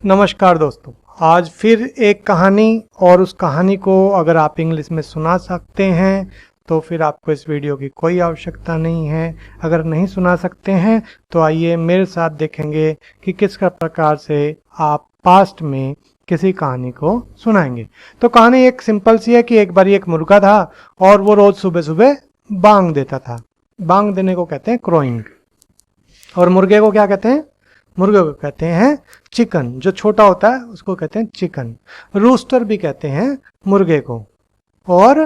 नमस्कार दोस्तों, आज फिर एक कहानी और उस कहानी को अगर आप इंग्लिश में सुना सकते हैं तो फिर आपको इस वीडियो की कोई आवश्यकता नहीं है। अगर नहीं सुना सकते हैं तो आइए मेरे साथ देखेंगे कि किस प्रकार से आप पास्ट में किसी कहानी को सुनाएंगे। तो कहानी एक सिंपल सी है कि एक बार एक मुर्गा था और वो रोज सुबह सुबह बांग देता था। बांग देने को कहते हैं क्रोइंग। और मुर्गे को क्या कहते हैं? मुर्गे को कहते हैं चिकन। जो छोटा होता है उसको कहते हैं चिकन। रूस्टर भी कहते हैं मुर्गे को। और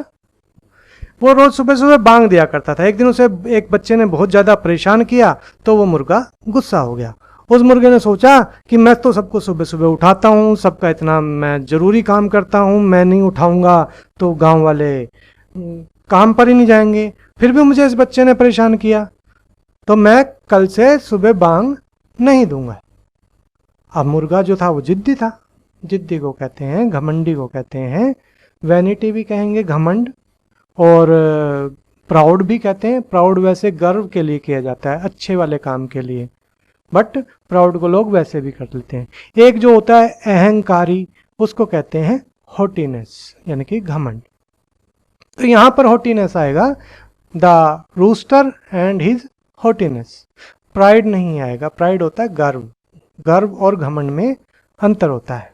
वो रोज सुबह सुबह बांग दिया करता था। एक दिन उसे एक बच्चे ने बहुत ज्यादा परेशान किया तो वो मुर्गा गुस्सा हो गया। उस मुर्गे ने सोचा कि मैं तो सबको सुबह सुबह उठाता हूँ, सबका इतना मैं जरूरी काम करता हूँ, मैं नहीं उठाऊंगा तो गांव वाले काम पर ही नहीं जाएंगे। फिर भी मुझे इस बच्चे ने परेशान किया तो मैं कल से सुबह बांग नहीं दूंगा। अब मुर्गा जो था वो जिद्दी था। जिद्दी को कहते हैं, घमंडी को कहते हैं, वैनिटी भी कहेंगे, घमंड, और प्राउड भी कहते हैं। प्राउड वैसे गर्व के लिए किया जाता है, अच्छे वाले काम के लिए, बट प्राउड को लोग वैसे भी कर लेते हैं। एक जो होता है अहंकारी, उसको कहते हैं हॉटीनेस, यानी कि घमंड। तो यहां पर हॉटीनेस आएगा, the rooster and his haughtiness. Pride नहीं आएगा। प्राइड होता है गर्व। गर्व और घमंड में अंतर होता है।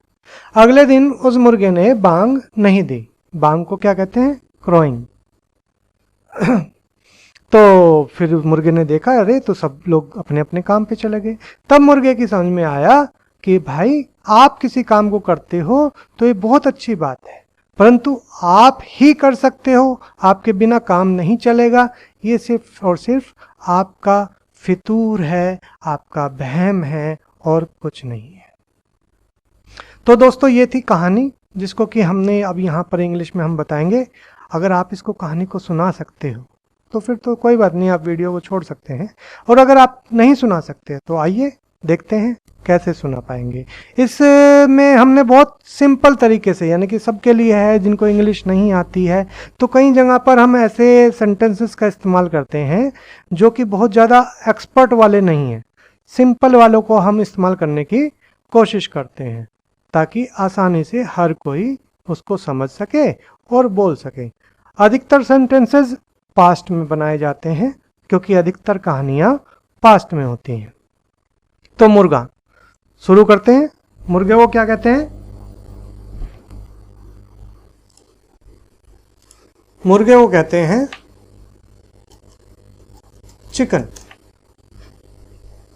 अगले दिन उस मुर्गे ने बांग नहीं दी। बांग को क्या कहते हैं? क्रोइंग। तो फिर मुर्गे ने देखा, अरे तो सब लोग अपने अपने काम पे चले गए। तब मुर्गे की समझ में आया कि भाई आप किसी काम को करते हो तो ये बहुत अच्छी बात है, परंतु आप ही कर सकते हो, आपके बिना काम नहीं चलेगा। ये सिर्फ और सिर्फ आपका फितूर है, आपका वहम है और कुछ नहीं है। तो दोस्तों ये थी कहानी जिसको कि हमने अब यहाँ पर इंग्लिश में हम बताएंगे। अगर आप इसको कहानी को सुना सकते हो तो फिर तो कोई बात नहीं, आप वीडियो को छोड़ सकते हैं। और अगर आप नहीं सुना सकते तो आइए देखते हैं कैसे सुना पाएंगे। इसमें हमने बहुत सिंपल तरीके से, यानी कि सबके लिए है जिनको इंग्लिश नहीं आती है, तो कई जगह पर हम ऐसे सेंटेंसेस का इस्तेमाल करते हैं जो कि बहुत ज़्यादा एक्सपर्ट वाले नहीं हैं। सिंपल वालों को हम इस्तेमाल करने की कोशिश करते हैं ताकि आसानी से हर कोई उसको समझ सके और बोल सके। अधिकतर सेंटेंसेस पास्ट में बनाए जाते हैं क्योंकि अधिकतर कहानियां पास्ट में होती हैं। तो मुर्गा, शुरू करते हैं। मुर्गे को क्या कहते हैं? मुर्गे को कहते हैं चिकन।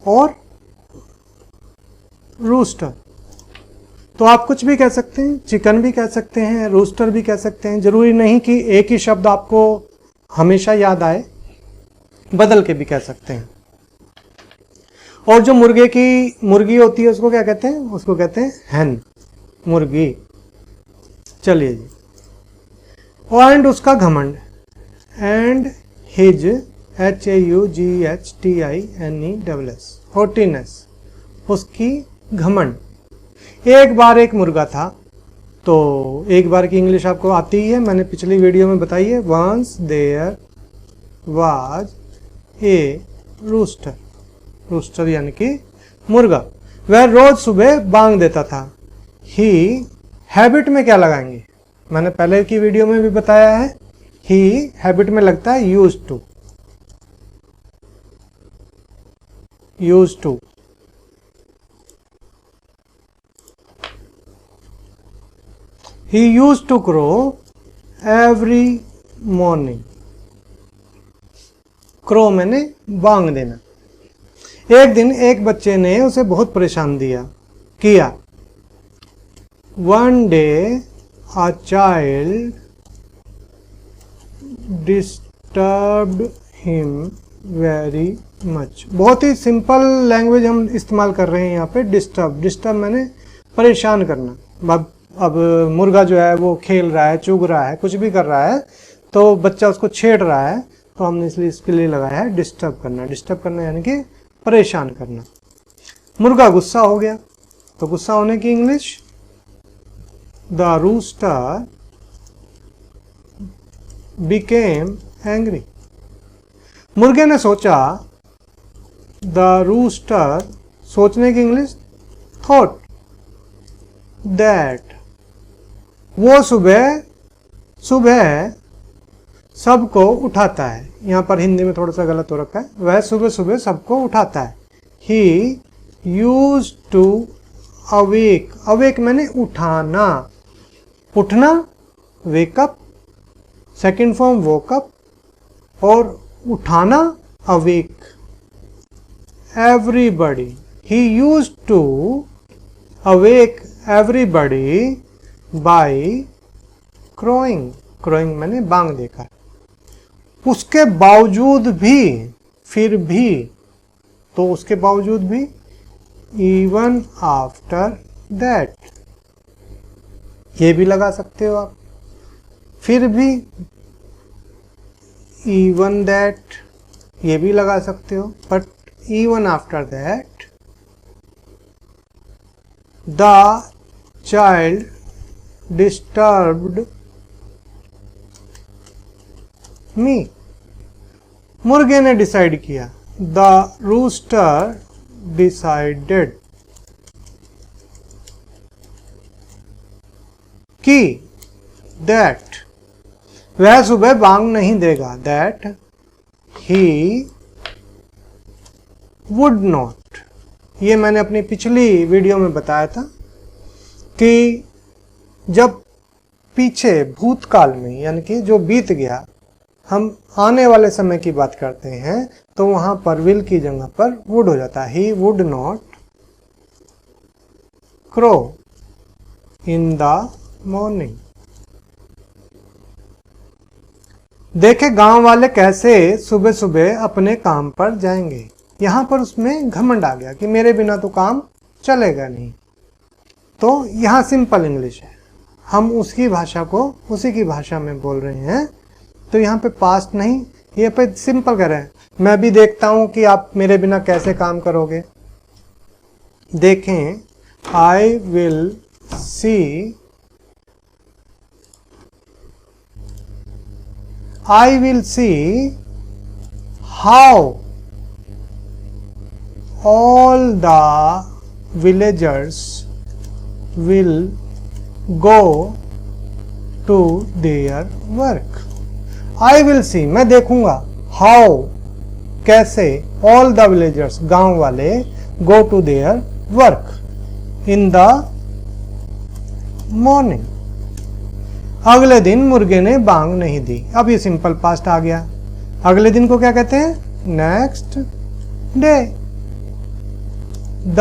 और रूस्टर, तो आप कुछ भी कह सकते हैं, चिकन भी कह सकते हैं, रूस्टर भी कह सकते हैं। जरूरी नहीं कि एक ही शब्द आपको हमेशा याद आए, बदल के भी कह सकते हैं। और जो मुर्गी होती है उसको क्या कहते हैं? उसको कहते हैं हैन, मुर्गी। चलिए जी। एंड उसका घमंड, एंड हिज, HAUGHTINESS, हॉटीनेस, उसकी घमंड। एक बार एक मुर्गा था। तो एक बार की इंग्लिश आपको आती ही है, मैंने पिछली वीडियो में बताई है। Once there was a rooster. Rooster यानी कि मुर्गा। वह रोज सुबह बांग देता था। ही, हैबिट में क्या लगाएंगे? मैंने पहले की वीडियो में भी बताया है। ही हैबिट में लगता है use to. Use to. He used to crow every morning. Crow मैंने बांग देना। एक दिन एक बच्चे ने उसे बहुत परेशान किया। One day a child disturbed him very much. बहुत ही सिंपल लैंग्वेज हम इस्तेमाल कर रहे हैं यहाँ पे। डिस्टर्ब, डिस्टर्ब मैंने परेशान करना। अब मुर्गा जो है वो खेल रहा है, चुग रहा है, कुछ भी कर रहा है, तो बच्चा उसको छेड़ रहा है, तो हमने इसलिए इसके लिए लगाया है डिस्टर्ब करना। डिस्टर्ब करना यानी कि परेशान करना। मुर्गा गुस्सा हो गया, तो गुस्सा होने की English, the rooster became angry. मुर्गे ने सोचा, द रूस्टर, सोचने की इंग्लिश थॉट। that वो सुबह सबको उठाता है। यहाँ पर हिंदी में थोड़ा सा गलत हो रखा है, वह सुबह सुबह सबको उठाता है। He used to awake मैंने उठाना, उठना wake up, second form woke up, और उठाना awake everybody. He used to awake everybody by crowing मैंने बांग देखा। उसके बावजूद भी, फिर भी, तो उसके बावजूद भी even after that, ये भी लगा सकते हो आप। फिर भी even that, ये भी लगा सकते हो, but even after that the child disturbed me. मुर्गे ने डिसाइड किया। The rooster decided कि that वह सुबह बांग नहीं देगा, that he would not। ये मैंने अपनी पिछली वीडियो में बताया था कि जब पीछे भूतकाल में, यानी कि जो बीत गया, हम आने वाले समय की बात करते हैं तो वहां पर विल की जगह पर वुड हो जाता है। He would not crow in the morning. देखे गांव वाले कैसे सुबह सुबह अपने काम पर जाएंगे। यहां पर उसमें घमंड आ गया कि मेरे बिना तो काम चलेगा नहीं। तो यहां सिंपल इंग्लिश है, हम उसकी भाषा को उसी की भाषा में बोल रहे हैं। तो यहाँ पे पास्ट नहीं, ये पे सिंपल कर रहे हैं। मैं भी देखता हूं कि आप मेरे बिना कैसे काम करोगे। देखें, I will see how all the villagers will go to their work. I will see मैं देखूंगा, हाउ कैसे, ऑल द विलेजर्स गांव वाले, go to their work in the morning. अगले दिन मुर्गे ने बांग नहीं दी। अब ये सिंपल पास्ट आ गया। अगले दिन को क्या कहते हैं? Next day. The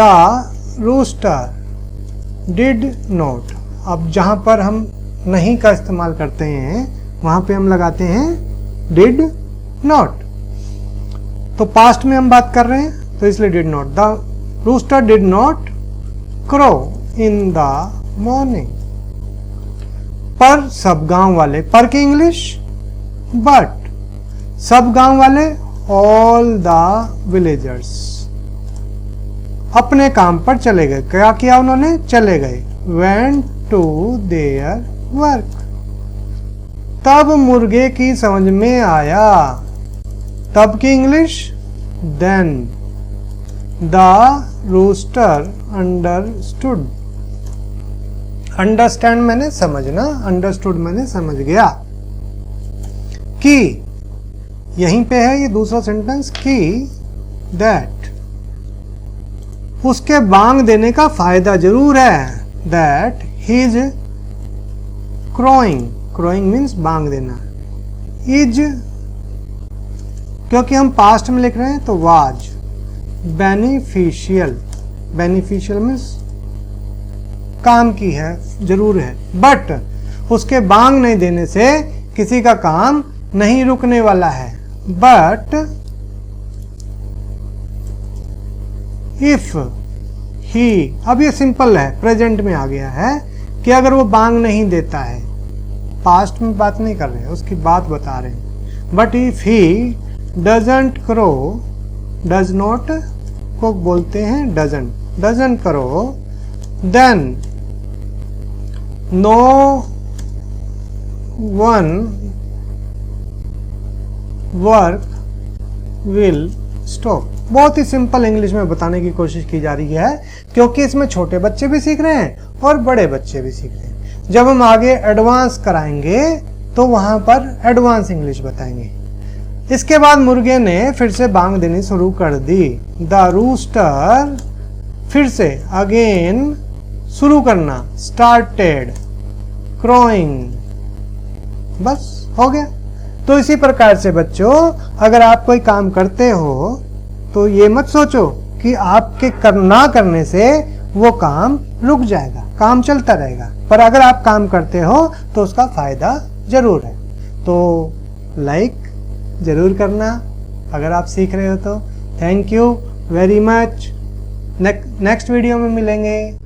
rooster did not. अब जहां पर हम नहीं का इस्तेमाल करते हैं वहां पे हम लगाते हैं डिड नॉट। तो पास्ट में हम बात कर रहे हैं तो इसलिए did not. The rooster did not crow in the morning. पर सब गांव वाले, पर की इंग्लिश बट, सब गांव वाले ऑल द विलेजर्स अपने काम पर चले गए। क्या किया उन्होंने? चले गए। Went to their work. तब मुर्गे की समझ में आया। तब की English then. The rooster understood. Understand मैंने समझना, अंडरस्टूड मैंने समझ गया। कि यहीं पे है ये दूसरा सेंटेंस कि दैट। उसके बांग देने का फायदा जरूर है। That he is crowing. Crowing means बांग देना। इज क्योंकि हम पास्ट में लिख रहे हैं तो वाज। बेनिफिशियल। बेनिफिशियल मीन्स काम की है, जरूर है, बट उसके बांग नहीं देने से किसी का काम नहीं रुकने वाला है। बट इफ ही, अब ये सिंपल है, प्रेजेंट में आ गया है कि अगर वो बांग नहीं देता है, पास्ट में बात नहीं कर रहे हैं, उसकी बात बता रहे हैं। But if he doesn't crow, does not को बोलते हैं डजंट, डजंट करो, then no one work will stop. बहुत ही सिंपल इंग्लिश में बताने की कोशिश की जा रही है, क्योंकि इसमें छोटे बच्चे भी सीख रहे हैं और बड़े बच्चे भी सीख रहे हैं। जब हम आगे एडवांस कराएंगे तो वहां पर एडवांस इंग्लिश बताएंगे। इसके बाद मुर्गे ने फिर से बांग देनी शुरू कर दी। द रूस्टर, फिर से अगेन शुरू करना, स्टार्टेड क्रोइंग, बस हो गया। तो इसी प्रकार से बच्चों, अगर आप कोई काम करते हो तो ये मत सोचो कि आपके ना करने से वो काम रुक जाएगा, काम चलता रहेगा, पर अगर आप काम करते हो तो उसका फायदा जरूर है। तो लाइक जरूर करना अगर आप सीख रहे हो तो। Thank you very much. Next video में मिलेंगे।